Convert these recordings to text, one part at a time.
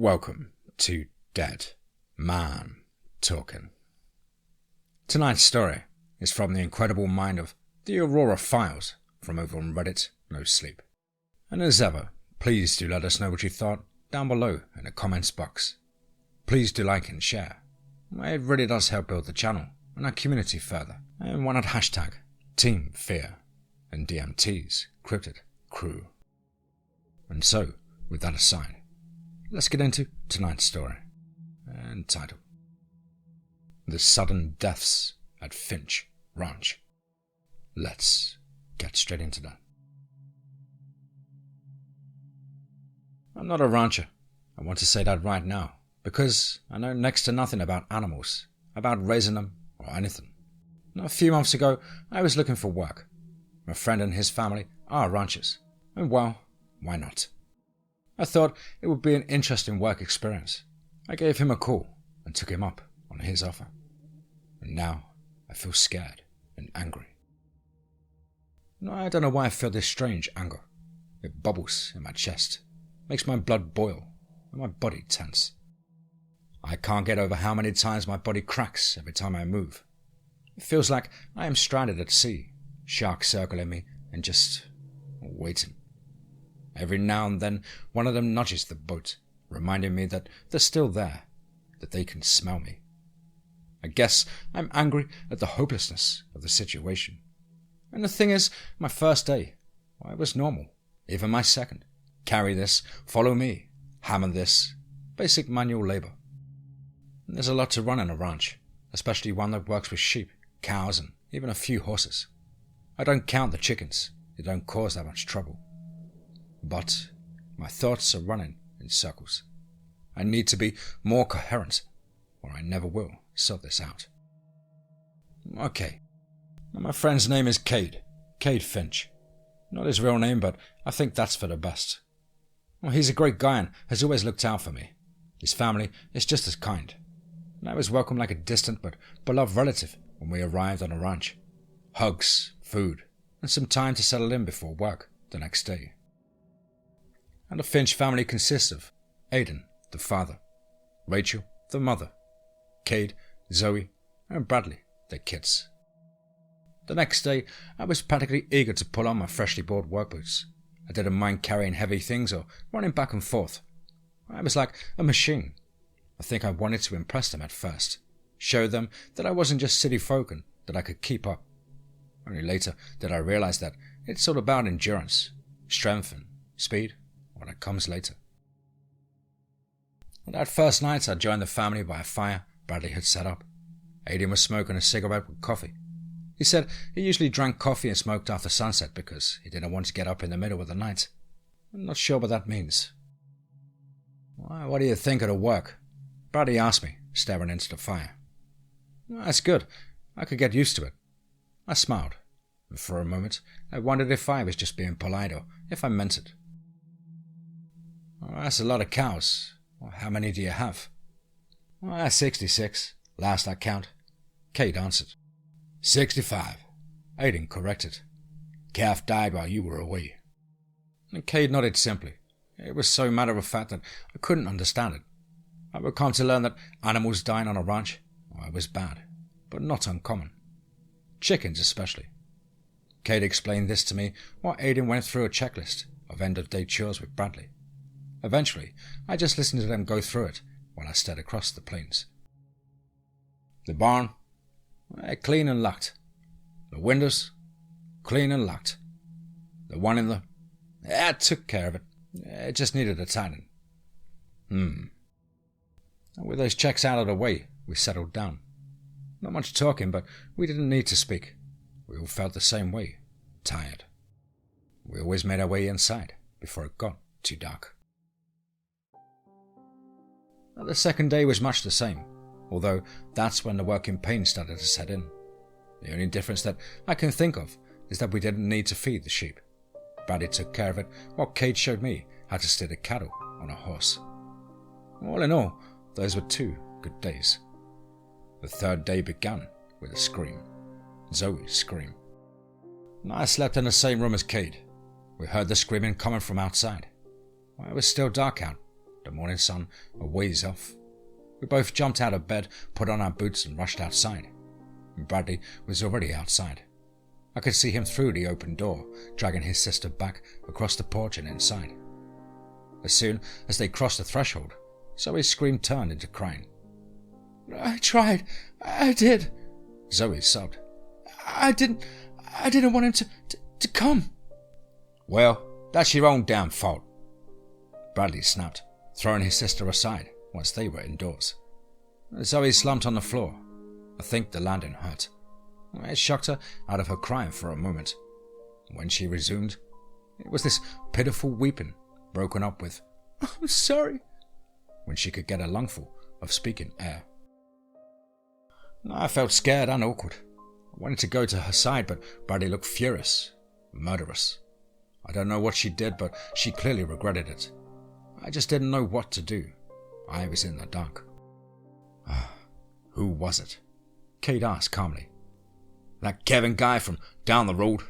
Welcome to Dead Man Talking. Tonight's story is from the incredible mind of the Aurora Files from over on Reddit, No Sleep. And as ever, please do let us know what you thought down below in the comments box. Please do like and share. It really does help build the channel and our community further. And why not hashtag TeamFEAR and DMT's Cryptid Crew. And so, with that aside, let's get into tonight's story, entitled The Sudden Deaths at Finch Ranch. Let's get straight into that. I'm not a rancher. I want to say that right now, because I know next to nothing about animals, about raising them, or anything. A few months ago, I was looking for work. My friend and his family are ranchers, and well, why not? I thought it would be an interesting work experience. I gave him a call and took him up on his offer. And now I feel scared and angry. I don't know why I feel this strange anger. It bubbles in my chest, makes my blood boil and my body tense. I can't get over how many times my body cracks every time I move. It feels like I am stranded at sea, sharks circling me and just waiting. Every now and then, one of them nudges the boat, reminding me that they're still there, that they can smell me. I guess I'm angry at the hopelessness of the situation. And the thing is, my first day, I was normal. Even my second. Carry this, follow me, hammer this, basic manual labor. And there's a lot to run in a ranch, especially one that works with sheep, cows, and even a few horses. I don't count the chickens. They don't cause that much trouble. But my thoughts are running in circles. I need to be more coherent, or I never will sort this out. Okay. My friend's name is Cade Finch. Not his real name, but I think that's for the best. Well, he's a great guy and has always looked out for me. His family is just as kind. And I was welcomed like a distant but beloved relative when we arrived on a ranch. Hugs, food, and some time to settle in before work the next day. And the Finch family consists of Aiden, the father, Rachel, the mother, Cade, Zoe, and Bradley, their kids. The next day, I was practically eager to pull on my freshly bought work boots. I didn't mind carrying heavy things or running back and forth. I was like a machine. I think I wanted to impress them at first, show them that I wasn't just city folk and that I could keep up. Only later did I realize that it's all about endurance, strength, and speed. When it comes later. That first night I joined the family by a fire Bradley had set up. Aiden was smoking a cigarette with coffee. He said he usually drank coffee and smoked after sunset because he didn't want to get up in the middle of the night. I'm not sure what that means. Well, what do you think of the work? Bradley asked me, staring into the fire. Well, that's good. I could get used to it. I smiled. And for a moment I wondered if I was just being polite or if I meant it. That's a lot of cows. How many do you have? 66, last I count. Cade answered. 65, Aiden corrected. Calf died while you were away. And Cade nodded simply. It was so matter-of-fact that I couldn't understand it. I would come to learn that animals dying on a ranch was bad, but not uncommon. Chickens especially. Cade explained this to me while Aiden went through a checklist of end-of-day chores with Bradley. Eventually, I just listened to them go through it while I stared across the plains. The barn, clean and locked. The windows, clean and locked. The one in the... I took care of it. It just needed a tightening. With those checks out of the way, we settled down. Not much talking, but we didn't need to speak. We all felt the same way, tired. We always made our way inside before it got too dark. The second day was much the same, although that's when the working pain started to set in. The only difference that I can think of is that we didn't need to feed the sheep. Bradley took care of it while Cade showed me how to steer the cattle on a horse. All in all, those were 2 good days. The third day began with a scream. Zoe's scream. I slept in the same room as Cade. We heard the screaming coming from outside. It was still dark out, the morning sun a ways off. We both jumped out of bed, put on our boots and rushed outside. Bradley was already outside. I could see him through the open door, dragging his sister back across the porch and inside. As soon as they crossed the threshold, Zoe's scream turned into crying. "I tried. I did," Zoe sobbed. I didn't want him to come." "Well, that's your own damn fault," Bradley snapped, throwing his sister aside once they were indoors. Zoe slumped on the floor. I think the landing hurt. It shocked her out of her crying for a moment. When she resumed, it was this pitiful weeping, broken up with, "I'm sorry," when she could get a lungful of speaking air. I felt scared and awkward. I wanted to go to her side, but Bradley looked furious, murderous. I don't know what she did, but she clearly regretted it. I just didn't know what to do. I was in the dark. "Who was it?" Kate asked calmly. "That Kevin guy from down the road,"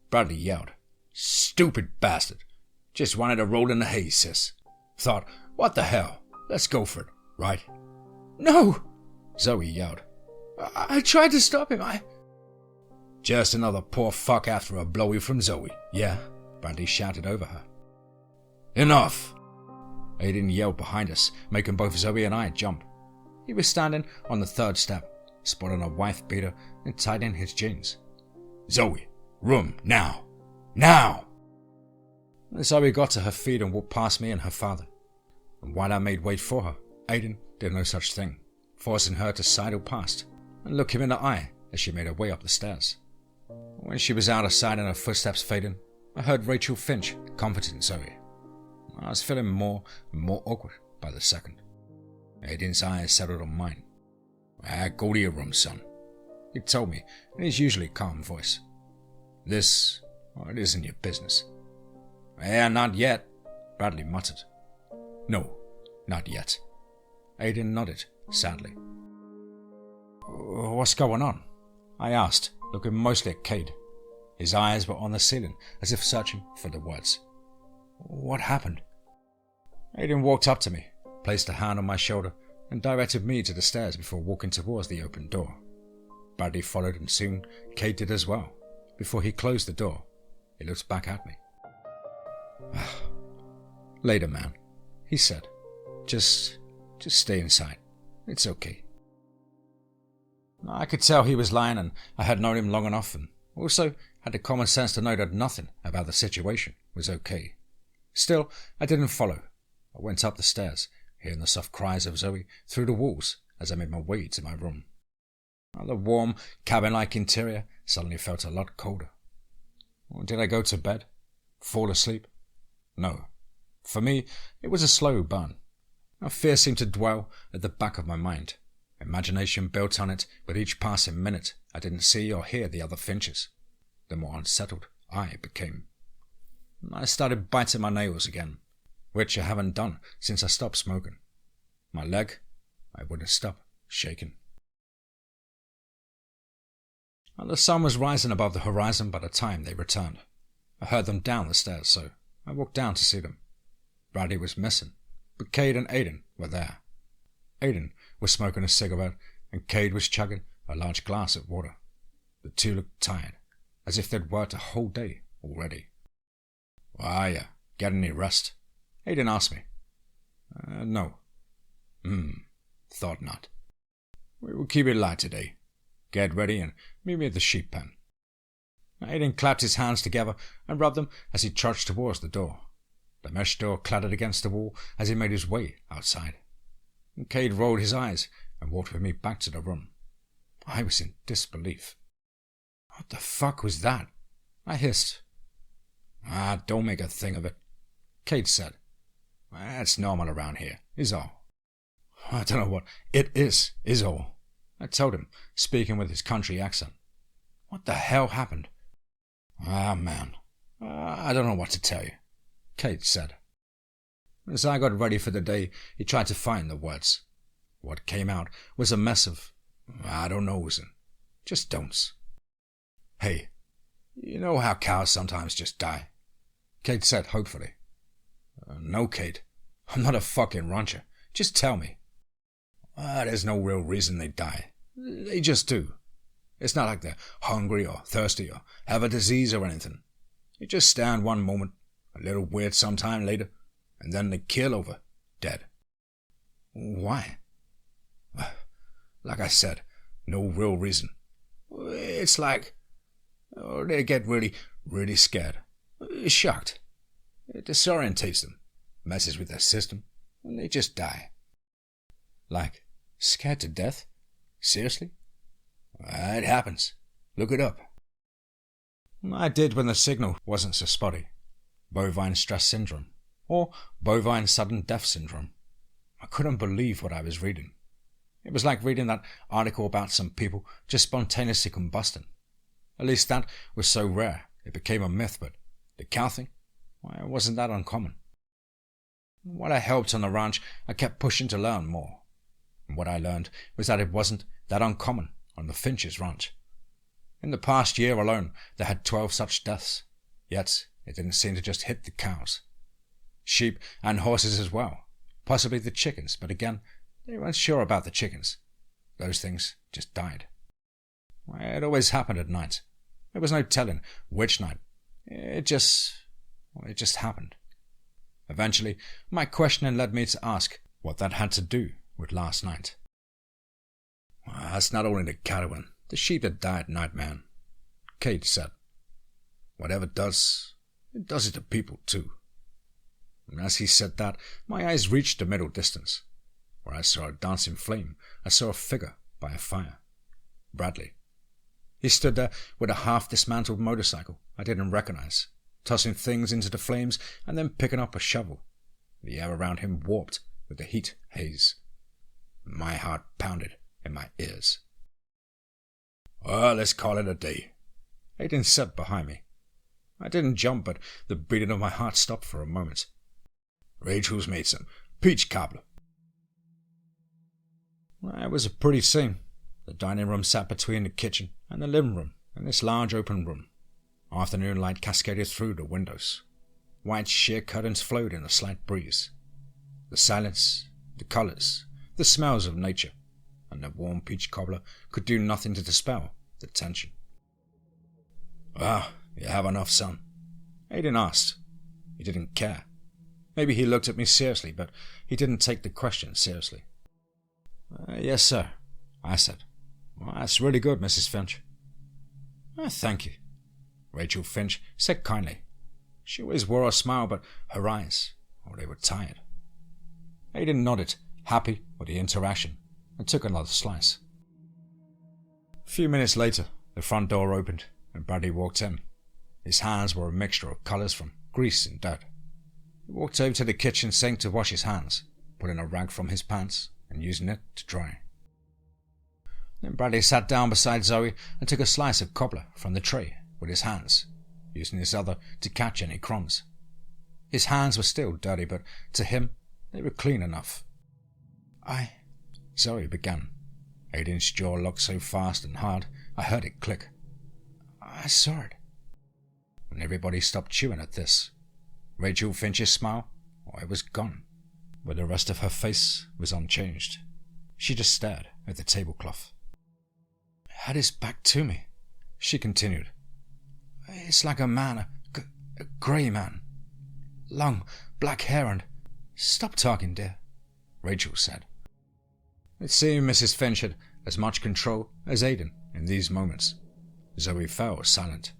Bradley yelled. "Stupid bastard. Just wanted to roll in the hay, sis. Thought, what the hell? Let's go for it, right?" "No!" Zoe yelled. I tried to stop him. Just another poor fuck after a blowy from Zoe, yeah?" Bradley shouted over her. "Enough!" Aiden yelled behind us, making both Zoe and I jump. He was standing on the third step, spotting a wife beater and tightening his jeans. "Zoe, room, now! Now!" Zoe got to her feet and walked past me and her father. And while I made way for her, Aiden did no such thing, forcing her to sidle past and look him in the eye as she made her way up the stairs. When she was out of sight and her footsteps fading, I heard Rachel Finch comforting Zoe. I was feeling more and more awkward by the second. Aiden's eyes settled on mine. "Go to your room, son," he told me in his usually calm voice. It isn't your business." Not yet," Bradley muttered. "No, not yet." Aiden nodded sadly. "What's going on?" I asked, looking mostly at Cade. His eyes were on the ceiling, as if searching for the words. "What happened?" Aiden walked up to me, placed a hand on my shoulder, and directed me to the stairs before walking towards the open door. Bradley followed, and soon Cade did as well. Before he closed the door, he looked back at me. "Later, man," he said. Just stay inside. It's okay." I could tell he was lying, and I had known him long enough, and also had the common sense to know that nothing about the situation was okay. Still, I didn't follow. I went up the stairs, hearing the soft cries of Zoe through the walls as I made my way to my room. The warm, cabin-like interior suddenly felt a lot colder. Did I go to bed? Fall asleep? No. For me, it was a slow burn. A fear seemed to dwell at the back of my mind. Imagination built on it with each passing minute I didn't see or hear the other Finches. The more unsettled I became. I started biting my nails again, which I haven't done since I stopped smoking. My leg, I wouldn't stop shaking. The sun was rising above the horizon by the time they returned. I heard them down the stairs, so I walked down to see them. Bradley was missing, but Cade and Aiden were there. Aiden was smoking a cigarette, and Cade was chugging a large glass of water. The two looked tired, as if they'd worked a whole day already. "Are you getting any rest?" Aiden asked me. No. Thought not. We will keep it light today. Get ready and meet me at the sheep pen." Aiden clapped his hands together and rubbed them as he trudged towards the door. The mesh door clattered against the wall as he made his way outside. Cade rolled his eyes and walked with me back to the room. I was in disbelief. "What the fuck was that?" I hissed. Don't make a thing of it," Cade said. "That's normal around here, is all." "I don't know what it is all," I told him, speaking with his country accent. "What the hell happened?" Man, I don't know what to tell you," Cade said. As I got ready for the day, he tried to find the words. What came out was a mess of "I don't knows" and "just don'ts." "Hey, you know how cows sometimes just die?" Cade said hopefully. "No, Cade. I'm not a fucking rancher. Just tell me. There's no real reason they die. They just do. It's not like they're hungry or thirsty or have a disease or anything. They just stand one moment, a little weird sometime later, and then they keel over, dead. Why? Like I said, no real reason. It's like they get really, really scared, shocked. It disorientates them, messes with their system, and they just die. Like, scared to death? Seriously? It happens. Look it up. I did when the signal wasn't so spotty. Bovine stress syndrome, or bovine sudden death syndrome. I couldn't believe what I was reading. It was like reading that article about some people just spontaneously combusting. At least that was so rare it became a myth, but the cow thing, well, it wasn't that uncommon. While I helped on the ranch, I kept pushing to learn more. And what I learned was that it wasn't that uncommon on the Finch's ranch. In the past year alone, they had 12 such deaths, yet it didn't seem to just hit the cows. Sheep and horses as well, possibly the chickens, but again, they weren't sure about the chickens. Those things just died. It always happened at night. There was no telling which night. It just happened. Eventually, my questioning led me to ask what that had to do with last night. That's not only the cattle and the sheep that die at night, man, Kate said. Whatever does, it does it to people too. And as he said that, my eyes reached the middle distance. Where I saw a dancing flame, I saw a figure by a fire. Bradley. He stood there with a half-dismantled motorcycle I didn't recognize, tossing things into the flames and then picking up a shovel. The air around him warped with the heat haze. My heart pounded in my ears. Let's call it a day, Aiden said behind me. I didn't jump, but the beating of my heart stopped for a moment. Rachel's made some peach cobbler. It was a pretty scene. The dining room sat between the kitchen and the living room in this large open room. Afternoon light cascaded through the windows. White sheer curtains flowed in a slight breeze. The silence, the colours, the smells of nature, and the warm peach cobbler could do nothing to dispel the tension. You have enough, son? Aiden asked. He didn't care. Maybe he looked at me seriously, but he didn't take the question seriously. Yes, sir, I said. That's really good, Mrs. Finch. Thank you, Rachel Finch said kindly. She always wore a smile, but her eyes, they were tired. Aiden nodded, happy with the interaction, and took another slice. A few minutes later, the front door opened, and Bradley walked in. His hands were a mixture of colours from grease and dirt. He walked over to the kitchen sink to wash his hands, pulling a rag from his pants and using it to dry. Then Bradley sat down beside Zoe and took a slice of cobbler from the tray with his hands, using his other to catch any crumbs. His hands were still dirty, but to him they were clean enough. Zoe began. Aiden's jaw locked so fast and hard I heard it click. I saw it. And everybody stopped chewing at this. Rachel Finch's smile, it was gone, but the rest of her face was unchanged. She just stared at the tablecloth. Had his back to me, she continued. It's like a man, a grey man. Long, black hair and... Stop talking, dear, Rachel said. It seemed Mrs. Finch had as much control as Aiden in these moments. Zoe fell silent,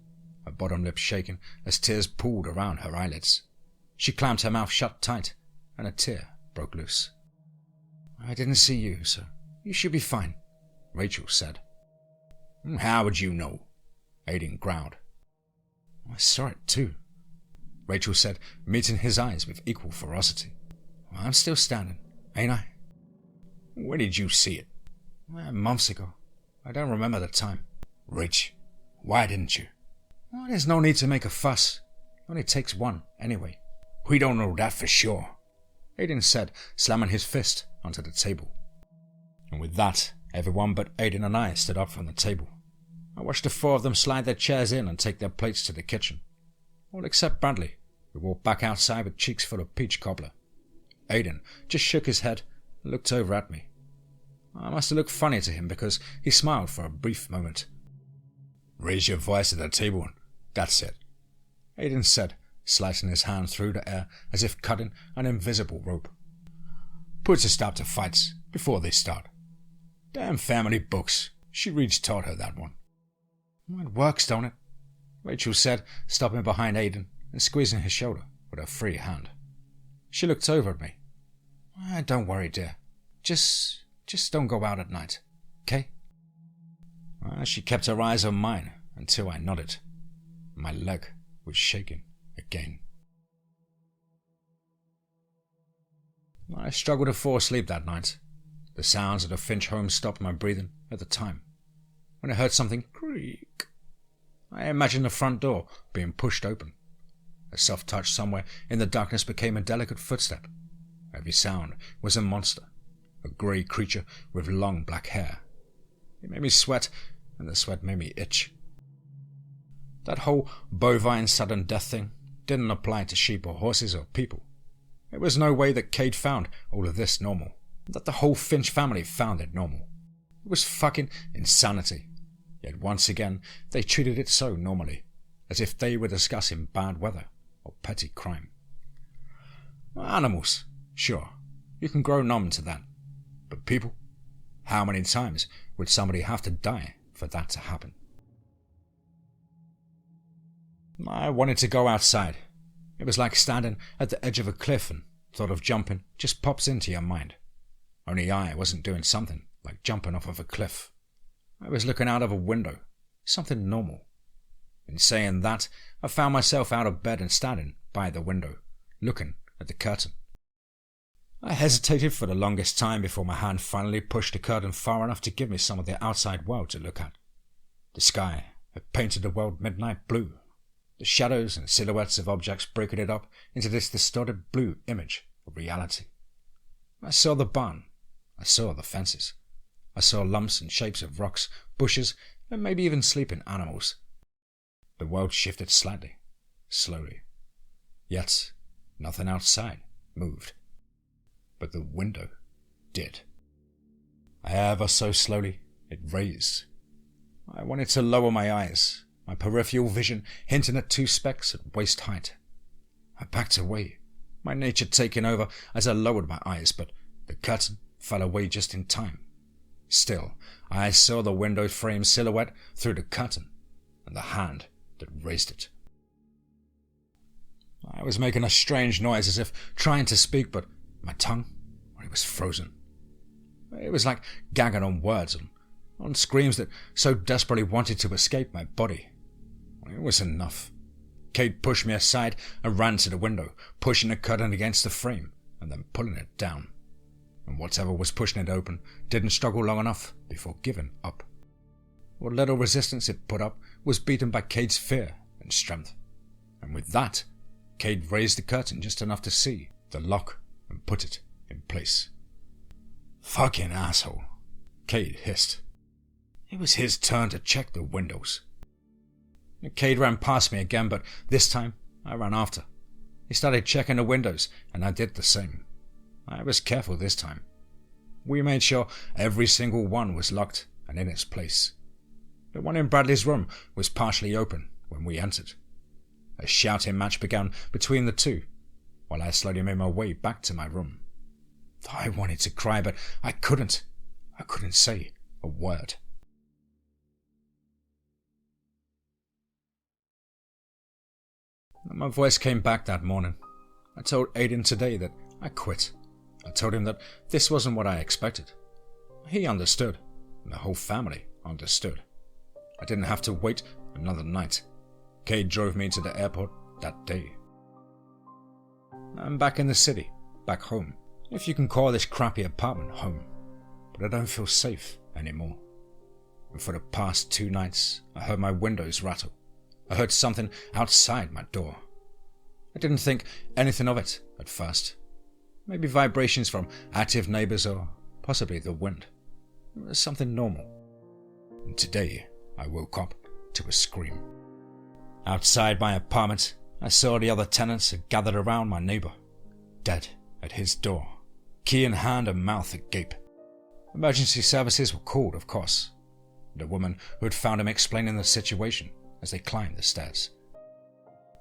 her bottom lip shaking as tears pooled around her eyelids. She clamped her mouth shut tight, and a tear broke loose. I didn't see you, so you should be fine, Rachel said. How would you know? Aiden growled. I saw it too, Rachel said, meeting his eyes with equal ferocity. I'm still standing, ain't I? When did you see it? Months ago. I don't remember the time. Rach, why didn't you? There's no need to make a fuss. It only takes one, anyway. We don't know that for sure, Aiden said, slamming his fist onto the table. And with that, everyone but Aiden and I stood up from the table. I watched the four of them slide their chairs in and take their plates to the kitchen. All except Bradley, who walked back outside with cheeks full of peach cobbler. Aiden just shook his head and looked over at me. I must have looked funny to him because he smiled for a brief moment. "Raise your voice at the table and that's it," Aiden said, slicing his hand through the air as if cutting an invisible rope. "Puts a stop to fights before they start. Damn family books. She reads taught her that one." "It works, don't it?" Rachel said, stopping behind Aiden and squeezing his shoulder with her free hand. She looked over at me. "Don't worry, dear. Just don't go out at night, okay?" She kept her eyes on mine until I nodded. My leg was shaking again. I struggled to fall asleep that night. The sounds of the Finch home stopped my breathing at the time. When I heard something creak, I imagined the front door being pushed open. A soft touch somewhere in the darkness became a delicate footstep. Every sound was a monster, a grey creature with long black hair. It made me sweat, and the sweat made me itch. That whole bovine sudden death thing didn't apply to sheep or horses or people. There was no way that Cade found all of this normal, that the whole Finch family found it normal. It was fucking insanity. Yet once again, they treated it so normally, as if they were discussing bad weather or petty crime. Animals, sure, you can grow numb to that. But people? How many times would somebody have to die for that to happen? I wanted to go outside. It was like standing at the edge of a cliff and thought of jumping just pops into your mind. Only I wasn't doing something like jumping off of a cliff. I was looking out of a window, something normal. In saying that, I found myself out of bed and standing by the window, looking at the curtain. I hesitated for the longest time before my hand finally pushed the curtain far enough to give me some of the outside world to look at. The sky had painted the world midnight blue, the shadows and silhouettes of objects breaking it up into this distorted blue image of reality. I saw the barn. I saw the fences. I saw lumps and shapes of rocks, bushes, and maybe even sleeping animals. The world shifted slightly, slowly. Yet nothing outside moved. But the window did. Ever so slowly, it raised. I wanted to lower my eyes, my peripheral vision hinting at two specks at waist height. I backed away, my nature taking over as I lowered my eyes, but the curtain fell away just in time. Still, I saw the window frame silhouette through the curtain, and the hand that raised it. I was making a strange noise as if trying to speak, but my tongue, it was frozen. It was like gagging on words and on screams that so desperately wanted to escape my body. It was enough. Cade pushed me aside and ran to the window, pushing the curtain against the frame and then pulling it down. And whatever was pushing it open didn't struggle long enough before giving up. What little resistance it put up was beaten by Cade's fear and strength. And with that, Cade raised the curtain just enough to see the lock and put it in place. "Fucking asshole," Cade hissed. It was his turn to check the windows. Cade ran past me again, but this time I ran after. He started checking the windows, and I did the same. I was careful this time. We made sure every single one was locked and in its place. The one in Bradley's room was partially open when we entered. A shouting match began between the two, while I slowly made my way back to my room. I wanted to cry, but I couldn't. I couldn't say a word. My voice came back that morning. I told Aiden today that I quit. I told him that this wasn't what I expected. He understood, and the whole family understood. I didn't have to wait another night. Cade drove me to the airport that day. I'm back in the city, back home, if you can call this crappy apartment home. But I don't feel safe anymore. And for the past 2 nights, I heard my windows rattle. I heard something outside my door. I didn't think anything of it at first. Maybe vibrations from active neighbors or possibly the wind. It was something normal. And today, I woke up to a scream. Outside my apartment, I saw the other tenants had gathered around my neighbor, dead at his door, key in hand and mouth agape. Emergency services were called, of course. The woman who had found him explaining the situation as they climbed the stairs.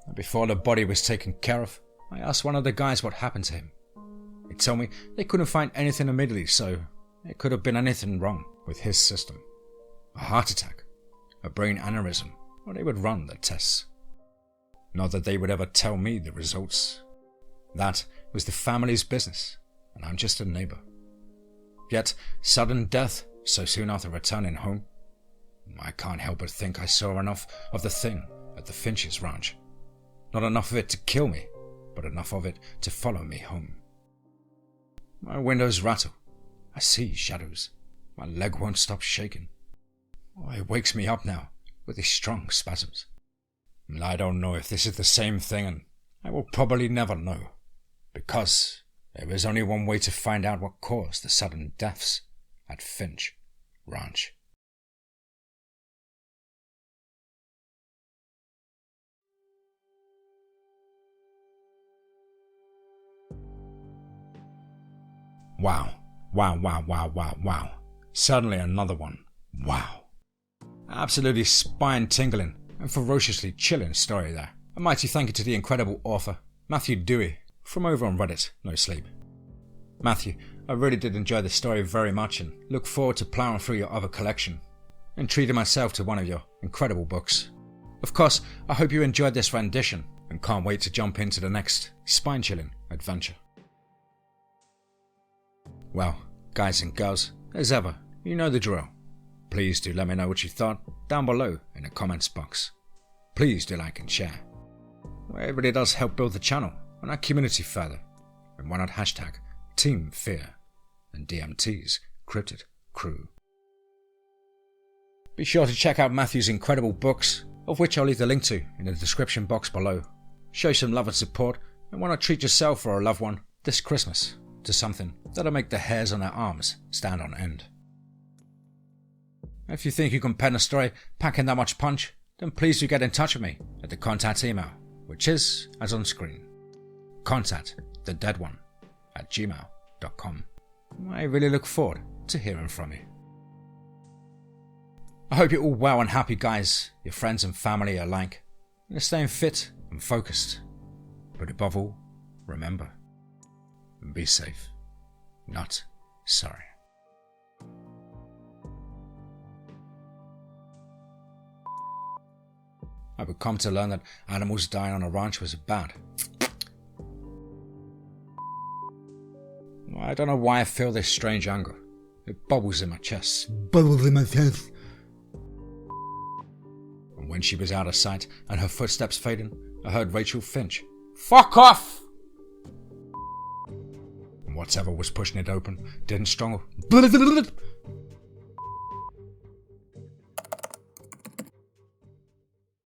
And before the body was taken care of, I asked one of the guys what happened to him. He told me they couldn't find anything immediately, so it could have been anything wrong with his system. A heart attack, a brain aneurysm, or they would run the tests. Not that they would ever tell me the results. That was the family's business, and I'm just a neighbor. Yet, sudden death so soon after returning home, I can't help but think I saw enough of the thing at the Finch's ranch. Not enough of it to kill me, but enough of it to follow me home. My windows rattle. I see shadows. My leg won't stop shaking. Oh, it wakes me up now with these strong spasms. And I don't know if this is the same thing, and I will probably never know, because there is only one way to find out what caused the sudden deaths at Finch Ranch. Wow. Wow. Suddenly another one. Wow. Absolutely spine-tingling and ferociously chilling story there. A mighty thank you to the incredible author, Matthew Dewey, from over on Reddit, No Sleep. Matthew, I really did enjoy the story very much and look forward to ploughing through your other collection and treating myself to one of your incredible books. Of course, I hope you enjoyed this rendition and can't wait to jump into the next spine-chilling adventure. Well, guys and girls, as ever, you know the drill. Please do let me know what you thought down below in the comments box. Please do like and share. It really does help build the channel and our community further. And why not hashtag TeamFEAR and DMT's Cryptid Crew. Be sure to check out Matthew's incredible books, of which I'll leave the link to in the description box below. Show some love and support, and why not treat yourself or a loved one this Christmas to something that'll make the hairs on their arms stand on end. If you think you can pen a story packing that much punch, then please do get in touch with me at the contact email, which is as on screen. contactthedeadone@gmail.com. I really look forward to hearing from you. I hope you're all well and happy, guys, your friends and family alike, and you're staying fit and focused. But above all, remember, be safe, not sorry. I would come to learn that animals dying on a ranch was bad. I don't know why I feel this strange anger. It bubbles in my chest. And when she was out of sight and her footsteps fading, I heard Rachel Finch, "Fuck off!" And whatever was pushing it open didn't struggle